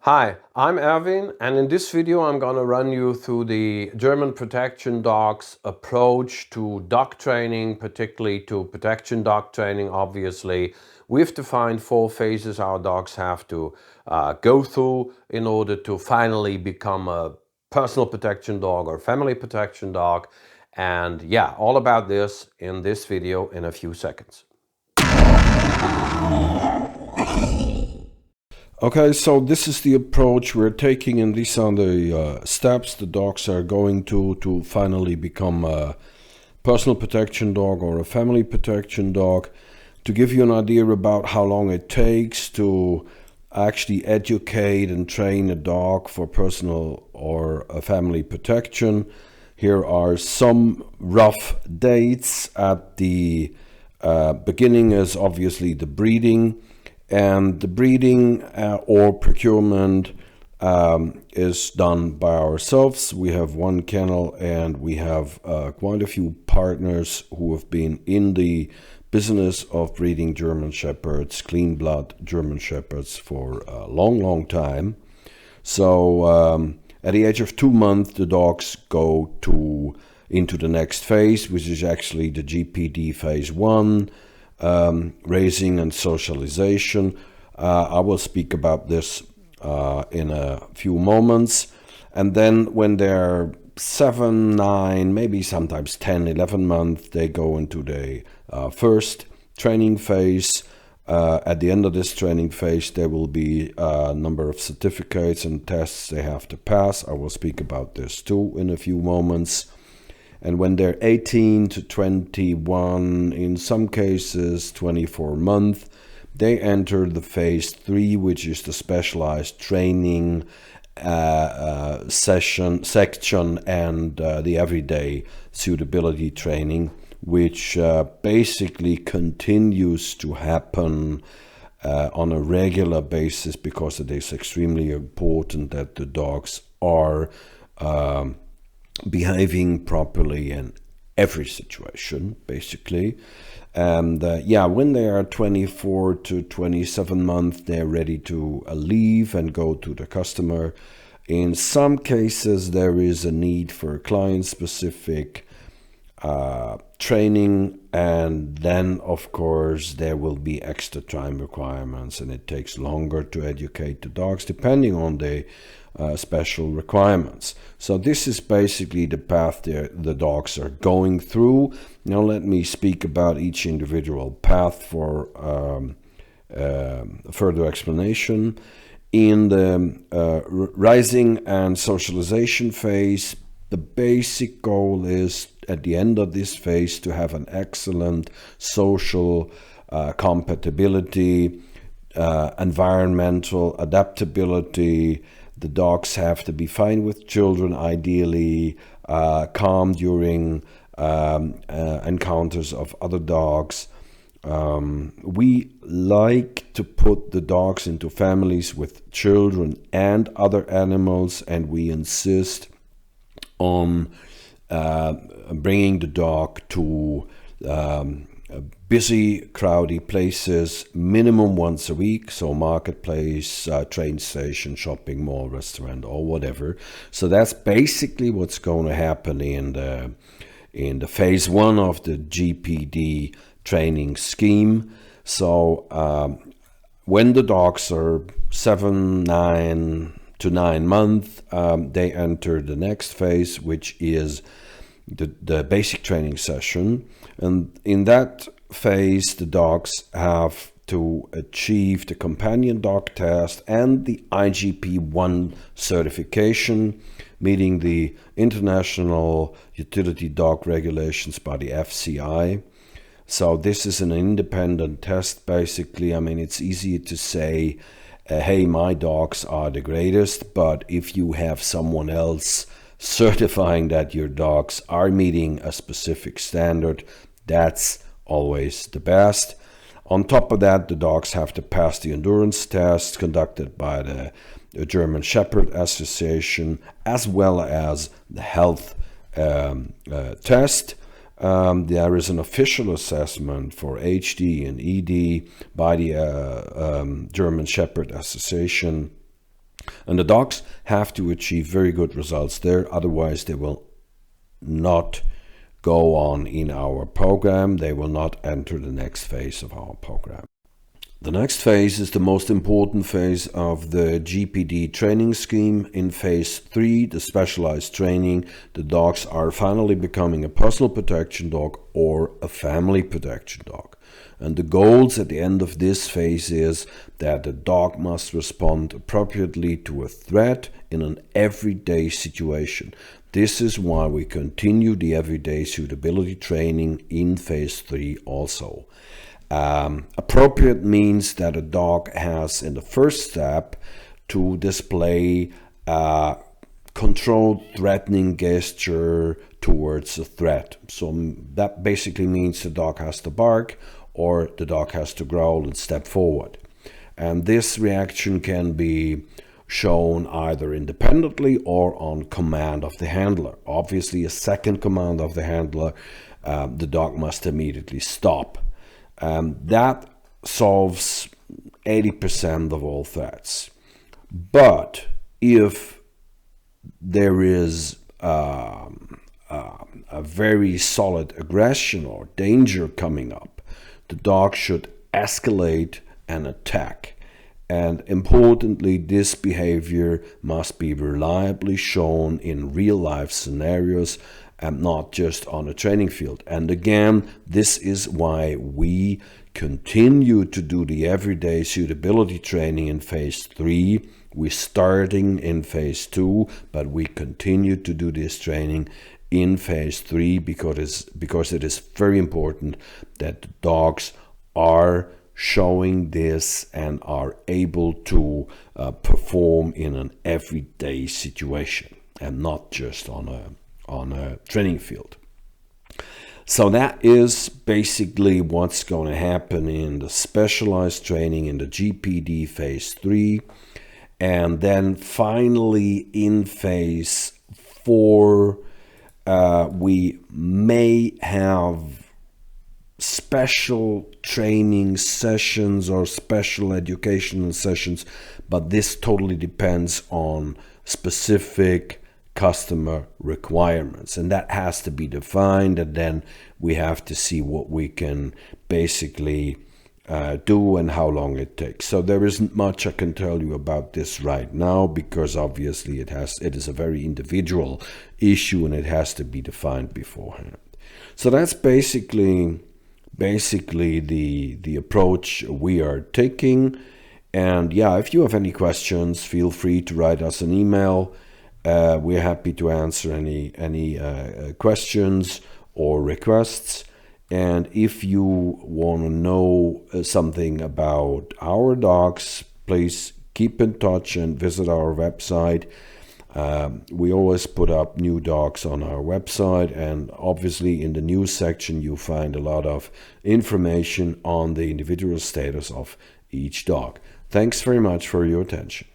Hi, I'm Erwin, and in this video I'm going to run you through the German protection dog's approach to dog training, particularly to protection dog training. Obviously, we've defined 4 phases our dogs have to go through in order to finally become a personal protection dog or family protection dog. And yeah, all about this in this video in a few seconds. Okay, so this is the approach we're taking, and these are the steps the dogs are going to finally become a personal protection dog or a family protection dog. To give you an idea about how long it takes to actually educate and train a dog for personal or a family protection, here are some rough dates. At the beginning is obviously the breeding. And the breeding or procurement is done by ourselves. We have one kennel and we have quite a few partners who have been in the business of breeding German Shepherds, clean blood German Shepherds, for a long time. So at the age of 2 months, the dogs go into the next phase, which is actually the GPD phase 1. Raising and socialization. I will speak about this in a few moments. And then when they're 7, 9, maybe sometimes 10, 11 months, they go into the first training phase. At the end of this training phase, there will be a number of certificates and tests they have to pass. I will speak about this too in a few moments. And when they're 18 to 21, in some cases 24 months, they enter the phase 3, which is the specialized training section and the everyday suitability training, which basically continues to happen on a regular basis, because it is extremely important that the dogs are behaving properly in every situation, basically. And when they are 24 to 27 months, they're ready to leave and go to the customer. In some cases, there is a need for client-specific training, and then, of course, there will be extra time requirements, and it takes longer to educate the dogs, depending on the special requirements. So this is basically the path the dogs are going through. Now let me speak about each individual path for further explanation. In the rising and socialization phase, the basic goal is, at the end of this phase, to have an excellent social compatibility, environmental adaptability. The dogs have to be fine with children, ideally, calm during encounters of other dogs. We like to put the dogs into families with children and other animals, and we insist on bringing the dog to busy, crowded places minimum once a week, so marketplace, train station, shopping mall, restaurant, or whatever. So that's basically what's going to happen in the phase 1 of the GPD training scheme. So when the dogs are 7, 9 to 9 months, they enter the next phase, which is the basic training session. And in that phase, the dogs have to achieve the companion dog test and the IGP-1 certification, meeting the International Utility Dog Regulations by the FCI. So this is an independent test, basically. I mean, it's easy to say, hey, my dogs are the greatest, but if you have someone else certifying that your dogs are meeting a specific standard, that's always the best. On top of that, the dogs have to pass the endurance test conducted by the German Shepherd Association, as well as the health test. There is an official assessment for HD and ED by the German Shepherd Association. And the dogs have to achieve very good results there, otherwise they will not go on in our program. They will not enter the next phase of our program. The next phase is the most important phase of the GPD training scheme. In phase 3, the specialized training, the dogs are finally becoming a personal protection dog or a family protection dog. And the goals at the end of this phase is that the dog must respond appropriately to a threat in an everyday situation. This is why we continue the everyday suitability training in phase 3 also. Appropriate means that a dog has, in the first step, to display a controlled threatening gesture towards a threat. So that basically means the dog has to bark or the dog has to growl and step forward. And this reaction can be shown either independently or on command of the handler. Obviously, a second command of the handler, the dog must immediately stop. That solves 80% of all threats. But if there is a very solid aggression or danger coming up, the dog should escalate an attack. And importantly, this behavior must be reliably shown in real-life scenarios and not just on a training field. And again, this is why we continue to do the everyday suitability training in phase 3. We're starting in phase 2, but we continue to do this training in phase 3 because it is very important that the dogs are showing this and are able to perform in an everyday situation and not just on a training field. So that is basically what's going to happen in the specialized training in the GPD phase 3. And then finally in phase 4, we may have special training sessions or special educational sessions, but this totally depends on specific customer requirements, and that has to be defined, and then we have to see what we can basically do and how long it takes. So there isn't much I can tell you about this right now, because obviously it is a very individual issue and it has to be defined beforehand. So that's basically the approach we are taking. And yeah, if you have any questions, feel free to write us an email. We're happy to answer any questions or requests. And if you want to know something about our dogs, please keep in touch and visit our website. We always put up new dogs on our website, and obviously in the news section you find a lot of information on the individual status of each dog. Thanks very much for your attention.